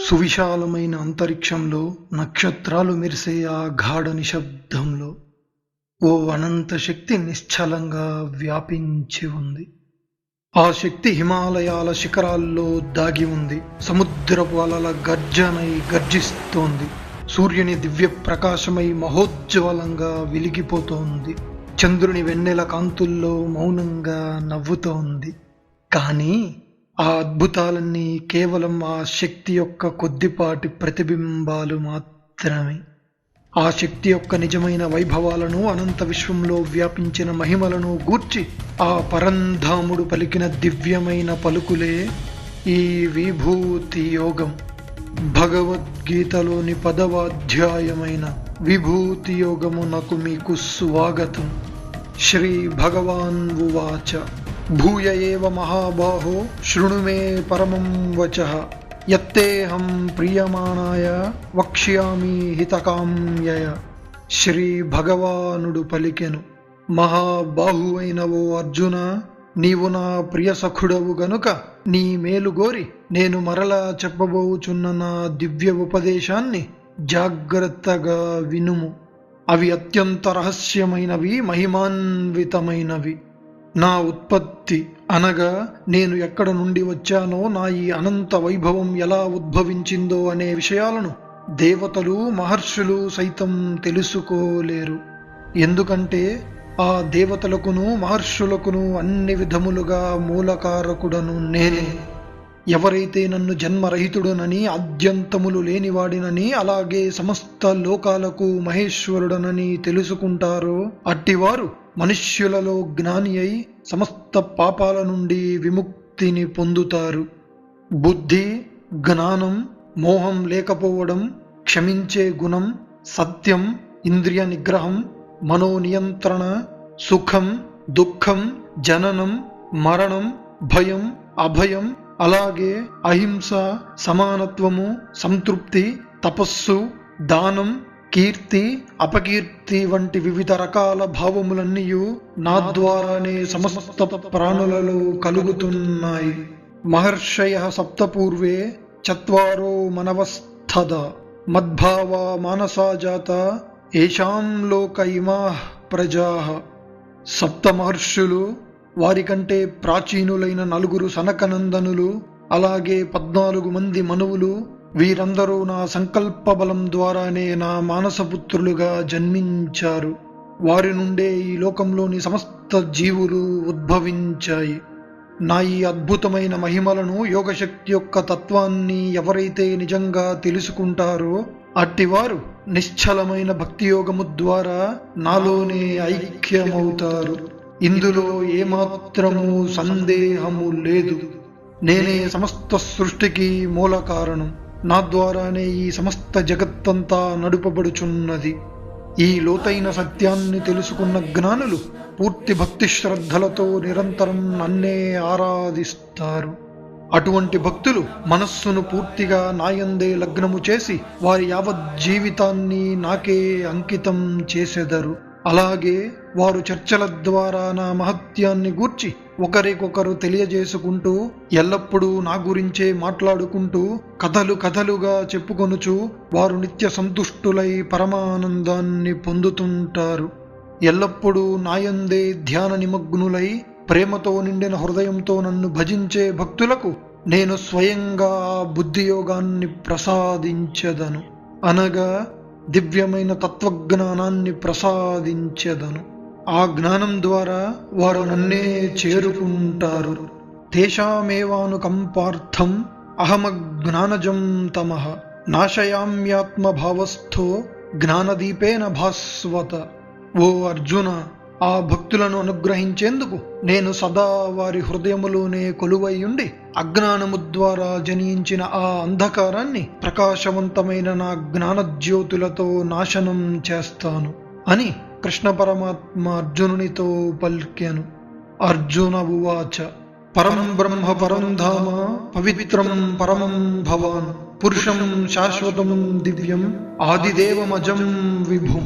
సువిశాలమైన అంతరిక్షంలో నక్షత్రాలు మెరిసే ఆ గాఢ నిశ్శబ్దంలో ఓ అనంత శక్తి నిశ్చలంగా వ్యాపించి ఉంది. ఆ శక్తి హిమాలయాల శిఖరాల్లో దాగి ఉంది. సముద్రపు అలల గర్జనై గర్జిస్తోంది. సూర్యుని దివ్య ప్రకాశమై మహోజ్వలంగా వెలిగిపోతోంది. చంద్రుని వెన్నెల కాంతుల్లో మౌనంగా నవ్వుతోంది. కానీ ఆ అద్భుతాలన్నీ కేవలం ఆ శక్తి యొక్క కొద్దిపాటి ప్రతిబింబాలు మాత్రమే. ఆ శక్తి యొక్క నిజమైన వైభవాలను, అనంత విశ్వంలో వ్యాపించిన మహిమలను గూర్చి ఆ పరంధాముడు పలికిన దివ్యమైన పలుకులే ఈ విభూతి యోగం. భగవద్గీతలోని 10వ అధ్యాయమైన విభూతి యోగమునకు మీకు స్వాగతం. శ్రీ భగవాన్ ఉవాచ భూయ ఏవ మహాబాహో శృణు మే పరమం వచః యత్తేహం ప్రియమాణాయ వక్ష్యామి హితకామ్యయ. శ్రీ భగవానుడు పలికెను, మహాబాహువైన ఓ అర్జున, నీవు నా ప్రియ సఖుడవు గనుక నీ మేలుగోరి నేను మరలా చెప్పబోచున్న నా దివ్య ఉపదేశాన్ని జాగ్రత్తగా వినుము. అవి అత్యంత రహస్యమైనవి, మహిమాన్వితమైనవి. నా ఉత్పత్తి అనగా నేను ఎక్కడ నుండి వచ్చానో, నా ఈ అనంత వైభవం ఎలా ఉద్భవించిందో అనే విషయాలను దేవతలు, మహర్షులు సైతం తెలుసుకోలేరు. ఎందుకంటే ఆ దేవతలకును మహర్షులకును అన్ని విధములుగా మూలకారకుడను నేనే. ఎవరైతే నన్ను జన్మరహితుడనని, ఆద్యంతములు లేనివాడినని, అలాగే సమస్త లోకాలకు మహేశ్వరుడనని తెలుసుకుంటారో అట్టివారు మనుష్యులలో జ్ఞాని అయి సమస్త పాపాల నుండి విముక్తిని పొందుతారు. బుద్ధి, జ్ఞానం, మోహం లేకపోవడం, క్షమించే గుణం, సత్యం, ఇంద్రియ నిగ్రహం, మనోనియంత్రణ, సుఖం, దుఃఖం, జననం, మరణం, భయం, అభయం, అలాగే అహింస, సమానత్వము, సంతృప్తి, తపస్సు, దానం, కీర్తి, అపకీర్తి వంటి వివిధ రకాల భావములన్నీయు నా ద్వారానే సమస్త ప్రాణులలో కలుగుతున్నాయి. మహర్షయః సప్తపూర్వే చత్వారో మనవస్థద మద్భావ మానసా జాత ఏషాం లోక ఇమాః ప్రజాః. సప్త మహర్షులు, వారికంటే ప్రాచీనులైన 4 సనకనందనులు, అలాగే 14 మంది మనువులు, వీరందరూ నా సంకల్ప బలం ద్వారానే నా మానసపుత్రులుగా జన్మించారు. వారి నుండే ఈ లోకంలోని సమస్త జీవులు ఉద్భవించాయి. నా ఈ అద్భుతమైన మహిమలను, యోగశక్తి యొక్క తత్వాన్ని ఎవరైతే నిజంగా తెలుసుకుంటారో అట్టివారు నిశ్చలమైన భక్తి యోగము ద్వారా నాలోనే ఐక్యమవుతారు. ఇందులో ఏమాత్రము సందేహము లేదు. నేనే సమస్త సృష్టికి మూల కారణం. నా ద్వారానే ఈ సమస్త జగత్తంతా నడుపబడుచున్నది. ఈ లోతైన సత్యాన్ని తెలుసుకున్న జ్ఞానులు పూర్తి భక్తి శ్రద్ధలతో నిరంతరం నన్నే ఆరాధిస్తారు. అటువంటి భక్తులు మనస్సును పూర్తిగా నాయందే లగ్నము చేసి వారి యావత్ జీవితాన్ని నాకే అంకితం చేసెదరు. అలాగే వారు చర్చల ద్వారా నా మహత్యాన్ని గూర్చి ఒకరికొకరు తెలియజేసుకుంటూ, ఎల్లప్పుడూ నా గురించే మాట్లాడుకుంటూ, కథలుగా చెప్పుకొనుచు వారు నిత్య సంతుష్టులై పరమానందాన్ని పొందుతుంటారు. ఎల్లప్పుడూ నాయందే ధ్యాన నిమగ్నులై ప్రేమతో నిండిన హృదయంతో నన్ను భజించే భక్తులకు నేను స్వయంగా బుద్ధియోగాన్ని ప్రసాదించెదను, అనగా దివ్యమైన తత్వజ్ఞానాన్ని ప్రసాదించెదను. ఆ జ్ఞానం ద్వారా వారు నన్నే చేరుకుంటారు. తేషామేవానుకంపార్థం అహమజ్ఞానజం తమః నాశయామ్యాత్మభావస్థో జ్ఞానదీపేన భాస్వత. ఓ అర్జున, ఆ భక్తులను అనుగ్రహించేందుకు నేను సదా వారి హృదయములోనే కొలువైయుండి అజ్ఞానము ద్వారా జనించిన ఆ అంధకారాన్ని ప్రకాశవంతమైన నా జ్ఞానజ్యోతులతో నాశనం చేస్తాను అని కృష్ణ పరమాత్మ అర్జునునితో పలికెను. అర్జున ఉవాచ పరం బ్రహ్మ పరం ధామ పవిత్రం పరమం భవాన్ పురుషం శాశ్వతం దివ్యం ఆదిదేవమజం విభుం.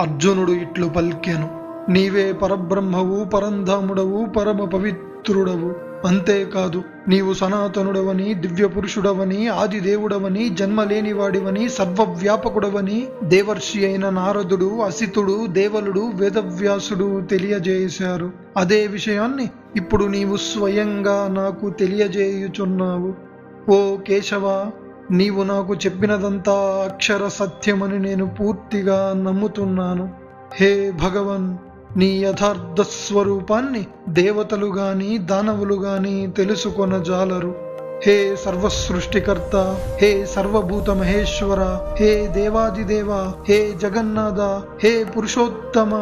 అర్జునుడు ఇట్లు పలికెను, నీవే పరబ్రహ్మవు, పరంధాముడవు, పరమ పవిత్రుడవు. అంతేకాదు నీవు సనాతనుడవని, దివ్య పురుషుడవని, ఆదిదేవుడవని, జన్మలేనివాడివని, సర్వవ్యాపకుడవని దేవర్షి అయిన నారదుడు, అసితుడు, దేవలుడు, వేదవ్యాసుడు తెలియజేశారు. అదే విషయాన్ని ఇప్పుడు నీవు స్వయంగా నాకు తెలియజేయుచున్నావు. ఓ కేశవ, నీవు నాకు చెప్పినదంతా అక్షర సత్యమని నేను పూర్తిగా నమ్ముతున్నాను. హే భగవన్, నీ యథార్థ స్వరూపాన్ని దేవతలు గాని దానవులు గాని తెలుసుకొనజాలరు. హే సర్వసృష్టికర్త, హే సర్వభూత మహేశ్వర, హే దేవాదిదేవ, హే జగన్నాథ, హే పురుషోత్తమ,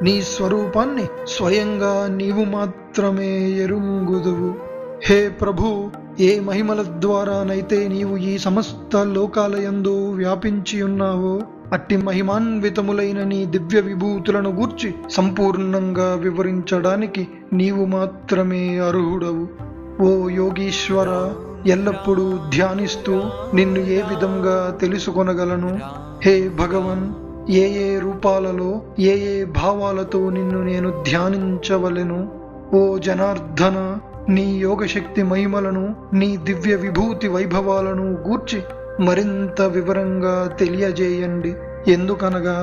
నీ స్వరూపాన్ని స్వయంగా నీవు మాత్రమే ఎరుంగుదువు. హే ప్రభు, ఏ మహిమల ద్వారానైతే నీవు ఈ సమస్త లోకాలయందు వ్యాపించి ఉన్నావో అట్టి మహిమాన్వితములైన నీ దివ్య విభూతులను గూర్చి సంపూర్ణంగా వివరించడానికి నీవు మాత్రమే అర్హుడవు. ఓ యోగీశ్వర, ఎల్లప్పుడూ ధ్యానిస్తూ నిన్ను ఏ విధంగా తెలుసుకొనగలను? హే భగవన్, ఏ ఏ రూపాలలో, ఏ ఏ భావాలతో నిన్ను నేను ధ్యానించవలెను? ఓ జనార్దన, నీ యోగశక్తి మహిమలను, నీ దివ్య విభూతి వైభవాలను గూర్చి మరింత వివరంగా తెలియజేయండి. ఎందుకనగా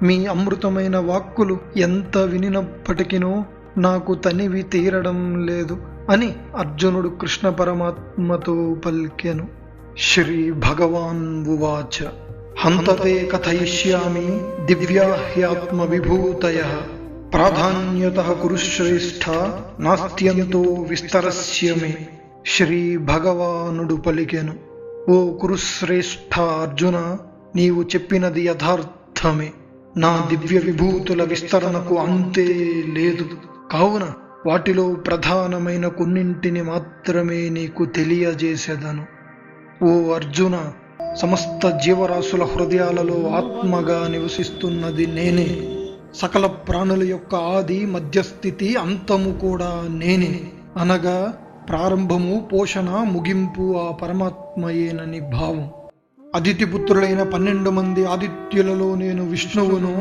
మీ అమృతమైన వాక్కులు ఎంత వినినప్పటికినో నాకు తనివి తీరడం లేదు అని అర్జునుడు కృష్ణ పరమాత్మతో పలికెను. శ్రీ భగవాన్ ఉవాచ హంతతే కథయిష్యామి దివ్యాహ్యాత్మ విభూతయః ప్రాధాన్యతః కురుశ్రేష్ఠ నాస్త్యంతో విస్తరస్యమి. శ్రీ భగవానుడు పలికెను, ఓ కురుశ్రేష్ఠ అర్జున, నీవు చెప్పినది యథార్థమే. నా దివ్య విభూతుల విస్తరణకు అంతే లేదు. కావున వాటిలో ప్రధానమైన కొన్నింటిని మాత్రమే నీకు తెలియజేసేదను. ఓ అర్జున, సమస్త జీవరాశుల హృదయాలలో ఆత్మగా నివసిస్తున్నది నేనే. సకల ప్రాణుల యొక్క ఆది, మధ్యస్థితి, అంతము కూడా నేనే. అనగా ప్రారంభము, పోషణ, ముగింపు ఆ పరమాత్మయేనని భావం. అదితిపుత్రులైన 12 మంది ఆదిత్యులలో నేను విష్ణువును,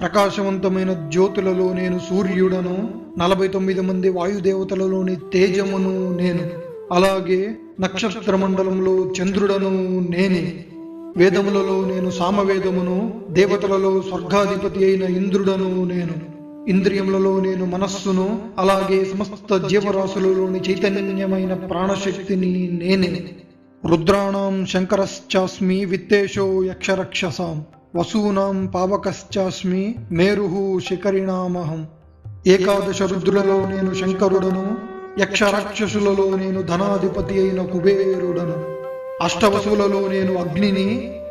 ప్రకాశవంతమైన జ్యోతులలో నేను సూర్యుడను, 49 మంది వాయుదేవతలలోని తేజమును నేను, అలాగే నక్షత్ర మండలంలో చంద్రుడను నేనే. వేదములలో నేను సామవేదమును, దేవతలలో స్వర్గాధిపతి అయిన ఇంద్రుడను నేను, ఇంద్రియములలో నేను మనస్సును, అలాగే సమస్త జీవరాశులలోని చైతన్యమైన ప్రాణశక్తిని నేనే. రుద్రాణం శంకరశ్చాస్మి, విత్తేషో యక్షరక్షసాం, వసూనాం పావకశ్చాస్మి, మేరుః శిఖరిణామహం. 11 రుద్రులలో నేను శంకరుడను, యక్షరాక్షసులలో నేను ధనాధిపతి అయిన కుబేరుడను. 8 వసువులలో నేను అగ్నిని,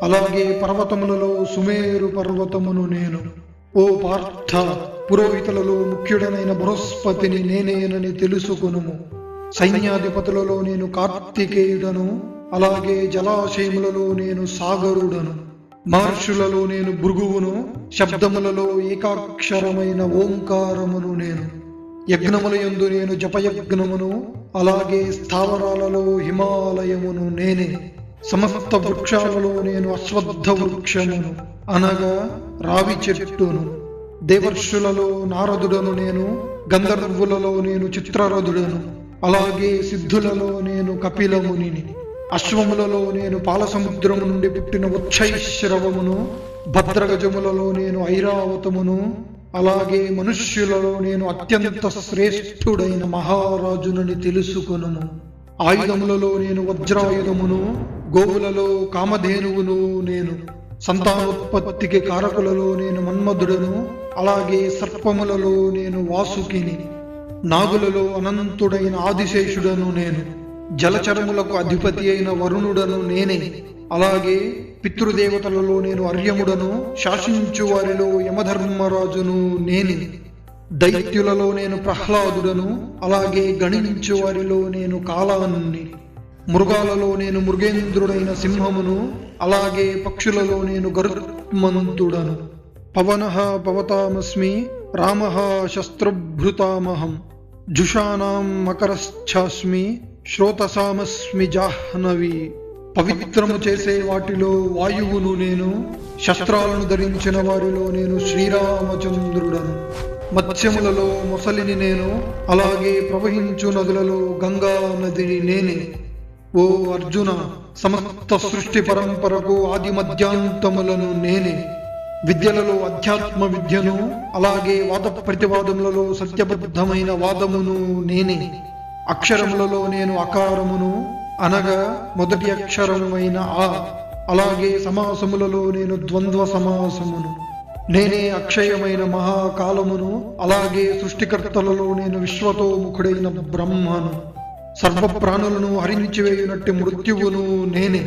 అలాగే పర్వతములలో సుమేరు పర్వతమును నేను. ఓ పార్థ, పురోహితులలో ముఖ్యుడనైన బృహస్పతిని నేనేనని తెలుసుకొనుము. సైన్యాధిపతులలో నేను కార్తికేయుడను, అలాగే జలాశయములలో నేను సాగరుడను. మహర్షులలో నేను భృగువును, శబ్దములలో ఏకాక్షరమైన ఓంకారమును నేను. యజ్ఞములయందు నేను జపయజ్ఞమును, అలాగే స్థావరాలలో హిమాలయమును నేనే. సమస్త వృక్షాలలో నేను అశ్వత్థ వృక్షమును, అనగా రావి చెట్టును. దేవర్షులలో నారదుడను నేను, గంధర్వులలో నేను చిత్రరథుడను, అలాగే సిద్ధులలో నేను కపిలమునిని. అశ్వములలో నేను పాలసముద్రము నుండి పుట్టిన ఉచ్చైశ్రవమును, భద్రగజములలో నేను ఐరావతమును, అలాగే మనుష్యులలో నేను అత్యంత శ్రేష్ఠుడైన మహారాజునని తెలుసుకొనుము. ఆయుధములలో నేను వజ్రాయుధమును, గోవులలో కామధేనువును నేను. సంతానోత్పత్తికి కారకులలో నేను మన్మధుడను, అలాగే సర్పములలో నేను వాసుకిని. నాగులలో అనంతుడైన ఆదిశేషుడను నేను. జలచరములకు అధిపతి అయిన వరుణుడను నేనే. అలాగే పితృదేవతలలో నేను అర్యముడను, శాసించు వారిలో యమధర్మరాజును నేనే. దైత్యులలో నేను ప్రహ్లాదుడను, అలాగే గణించు వారిలో నేను కాలాన్ని. మృగాలలో నేను మృగేంద్రుడైన సింహమును, అలాగే పక్షులలో నేను గరుత్మంతుడను. పవనః పవతామస్మి, రామః శస్త్రభృతామహం. జుషానాం మకరశ్చాస్మి, శ్రోతసామస్మి జాహ్నవి. పవిత్రము చేసే వాటిలో వాయువును నేను, శస్త్రాలను ధరించిన వారిలో నేను శ్రీరామచంద్రుడను. మత్స్యములలో మొసలిని నేను, అలాగే ప్రవహించు నదులలో గంగా నదిని నేనే. ఓ అర్జున, సమస్త సృష్టి పరంపరకు ఆది మధ్యాంతములను నేనే. విద్యలలో అధ్యాత్మ విద్యను, అలాగే వాద ప్రతివాదములలో సత్యబద్ధమైన వాదమును నేనే. అక్షరములలో నేను అకారమును, అనగా మొదటి అక్షరమైన ఆ, అలాగే సమాసములలో నేను ద్వంద్వ సమాసమును. నేనే అక్షయమైన మహాకాలమును, అలాగే సృష్టికర్తలలో నేను విశ్వతోముఖుడైన బ్రహ్మను. సర్వ ప్రాణులను హరించివేయునట్టి మృత్యువును నేనే.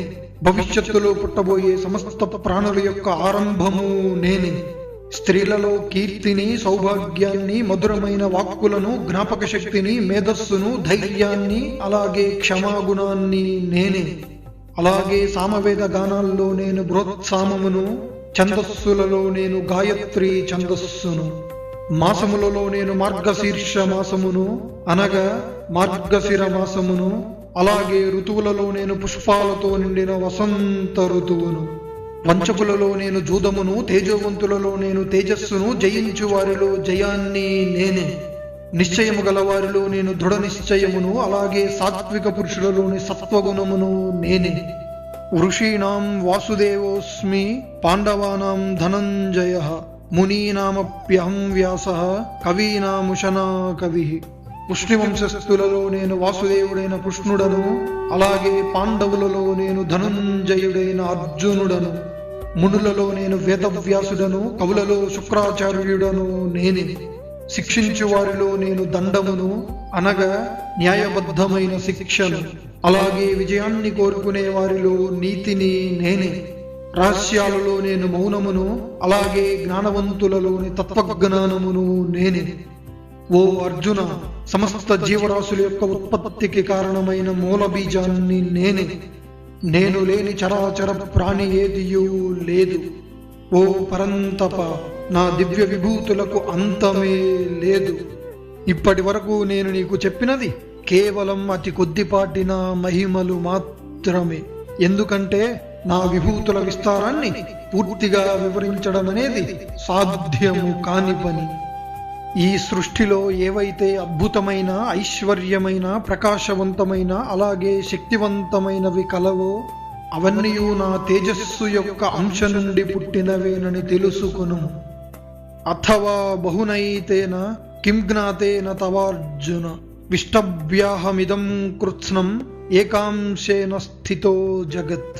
భవిష్యత్తులో పుట్టబోయే సమస్త ప్రాణుల యొక్క ఆరంభము నేనే. స్త్రీలలో కీర్తిని, సౌభాగ్యాన్ని, మధురమైన వాక్కులను, జ్ఞాపక శక్తిని, మేధస్సును, ధైర్యాన్ని, అలాగే క్షమాగుణాన్ని నేనే. అలాగే సామవేద గానాల్లో నేను బృహత్సామమును, ఛందస్సులలో నేను గాయత్రి ఛందస్సును. మాసములలో నేను మార్గశీర్ష మాసమును, అనగా మార్గశిర మాసమును. అలాగే ఋతువులలో నేను పుష్పాలతో నిండిన వసంత ఋతువును. వంచకులలో నేను జూదమును, తేజోవంతులలో నేను తేజస్సును, జయించు వారిలో జయాన్ని నేనే. నిశ్చయము గల వారిలో నేను దృఢ నిశ్చయమును, అలాగే సాత్విక పురుషులలోని సత్వగుణమును నేనే. ఋషీణాం వాసుదేవోస్మి, పాండవానాం ధనంజయ, మునీనామప్యహం వ్యాస, కవీనాముశనా కవి. పుష్ణివంశస్థులలో నేను వాసుదేవుడైన కృష్ణుడను, అలాగే పాండవులలో నేను ధనంజయుడైన అర్జునుడను. మునులలో నేను వేదవ్యాసుడను, కవులలో శుక్రాచార్యుడను నేనే. శిక్షించు వారిలో నేను దండమును, అనగా న్యాయబద్ధమైన శిక్షను. అలాగే విజయాన్ని కోరుకునే వారిలో నీతిని నేనే. రహస్యాలలో నేను మౌనమును, అలాగే జ్ఞానవంతులలోని తత్వజ్ఞానమును నేనే. ఓ అర్జున, సమస్త జీవరాశుల యొక్క ఉత్పత్తికి కారణమైన మూల బీజాన్ని నేనే. నేను లేని చరాచర ప్రాణి ఏదియూ లేదు. ఓ పరంతప, నా దివ్య విభూతులకు అంతమే లేదు. ఇప్పటి వరకు నేను నీకు చెప్పినది కేవలం అతి కొద్దిపాటి నా మహిమలు మాత్రమే. ఎందుకంటే నా విభూతుల విస్తారాన్ని పూర్తిగా వివరించడం అనేది సాధ్యము కాని పని. ఈ సృష్టిలో ఏవైతే అద్భుతమైన, ఐశ్వర్యమైన, ప్రకాశవంతమైన, అలాగే శక్తివంతమైనవి కలవో అవన్నీ నా తేజస్సు యొక్క అంశ నుండి పుట్టినవేనని తెలుసుకును. అథవా బహునైతేన కిం జ్ఞాతేన తవార్జున, విష్టభ్యాహమిదం కృత్స్నం ఏకాంశేన స్థితో జగత్.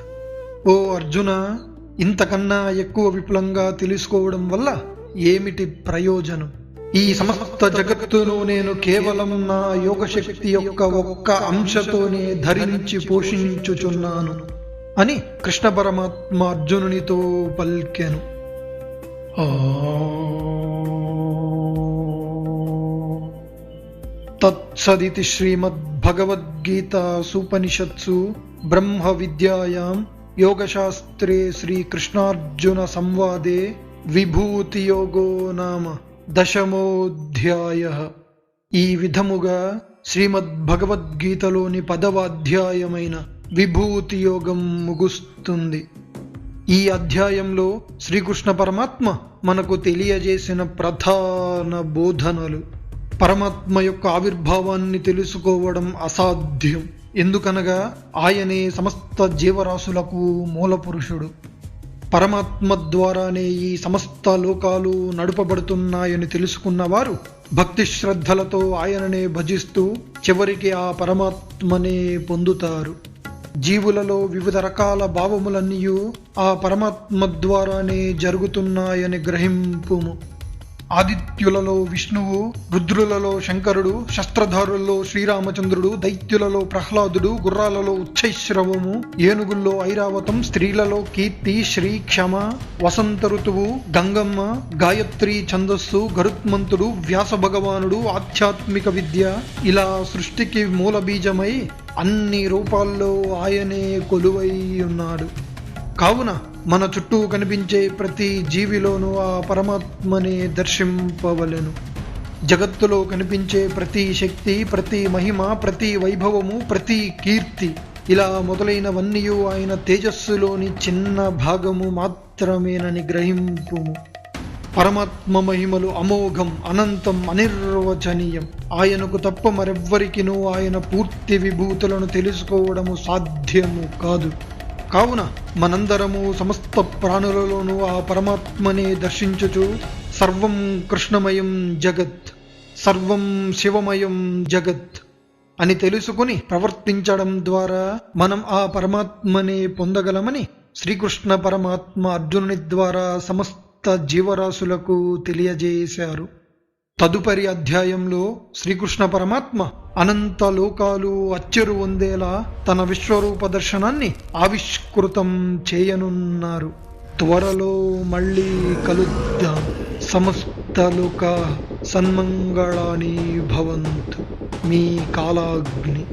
ఓ అర్జున, ఇంతకన్నా ఎక్కువ విపులంగా తెలుసుకోవడం వల్ల ఏమిటి ప్రయోజనం? ఈ సమస్త జగత్తును నేను కేవలం నా యోగశక్తి యొక్క ఒక్క అంశతోనే ధరించి పోషించుచున్నాను అని కృష్ణ పరమాత్మ అర్జునునితో పల్కెను. తత్సదితి శ్రీమద్భగవద్గీతాసూపనిషత్సు బ్రహ్మ విద్యాయాం యోగశాస్త్రే శ్రీకృష్ణార్జున సంవాదే విభూతి యోగో నామ 10వ. ఈ విధముగా శ్రీమద్భగవద్గీతలోని 10వ అధ్యాయమైన విభూతి యోగం ముగుస్తుంది. ఈ అధ్యాయంలో శ్రీకృష్ణ పరమాత్మ మనకు తెలియజేసిన ప్రధాన బోధనలు. పరమాత్మ యొక్క ఆవిర్భావాన్ని తెలుసుకోవడం అసాధ్యం. ఎందుకనగా ఆయనే సమస్త జీవరాశులకు మూల పురుషుడు. పరమాత్మ ద్వారానే ఈ సమస్త లోకాలు నడుపబడుతున్నాయని తెలుసుకున్నవారు భక్తి శ్రద్ధలతో ఆయననే భజిస్తూ చివరికి ఆ పరమాత్మనే పొందుతారు. జీవులలో వివిధ రకాల భావములన్నీ ఆ పరమాత్మ ద్వారానే జరుగుతున్నాయని గ్రహింపుము. ఆదిత్యులలో విష్ణువు, రుద్రులలో శంకరుడు, శస్త్రధారులలో శ్రీరామచంద్రుడు, దైత్యులలో ప్రహ్లాదుడు, గుర్రాలలో ఉచ్చైశ్రవము, ఏనుగుల్లో ఐరావతం, స్త్రీలలో కీర్తి, శ్రీ, క్షమ, వసంత ఋతువు, గంగమ్మ, గాయత్రి ఛందస్సు, గరుత్మంతుడు, వ్యాస భగవానుడు, ఆధ్యాత్మిక విద్య, ఇలా సృష్టికి మూల బీజమై అన్ని రూపాల్లో ఆయనే కొలువై ఉన్నాడు. కావున మన చుట్టూ కనిపించే ప్రతి జీవిలోనూ ఆ పరమాత్మనే దర్శింపవలెను. జగత్తులో కనిపించే ప్రతి శక్తి, ప్రతి మహిమ, ప్రతి వైభవము, ప్రతి కీర్తి, ఇలా మొదలైనవన్నీ ఆయన తేజస్సులోని చిన్న భాగము మాత్రమేనని గ్రహింపుము. పరమాత్మ మహిమలు అమోఘం, అనంతం, అనిర్వచనీయం. ఆయనకు తప్ప మరెవ్వరికినూ ఆయన పూర్తి విభూతులను తెలుసుకోవడము సాధ్యము కాదు. కావున మనందరము సమస్త ప్రాణులలోనూ ఆ పరమాత్మనే దర్శించుచు సర్వం కృష్ణమయం జగత్, సర్వం శివమయం జగత్ అని తెలుసుకుని ప్రవర్తించడం ద్వారా మనం ఆ పరమాత్మనే పొందగలమని శ్రీకృష్ణ పరమాత్మ అర్జునుని ద్వారా సమస్త జీవరాశులకు తెలియజేశారు. తదుపరి అధ్యాయంలో శ్రీకృష్ణ పరమాత్మ అనంత లోకాలు అచ్చెరు పొందేలా తన విశ్వరూప దర్శనాన్ని ఆవిష్కృతం చేయనున్నారు. త్వరలో మళ్ళీ కలుద్దాం. సమస్త లోకా సన్మంగళాని భవంతు. మీ కాలాగ్ని.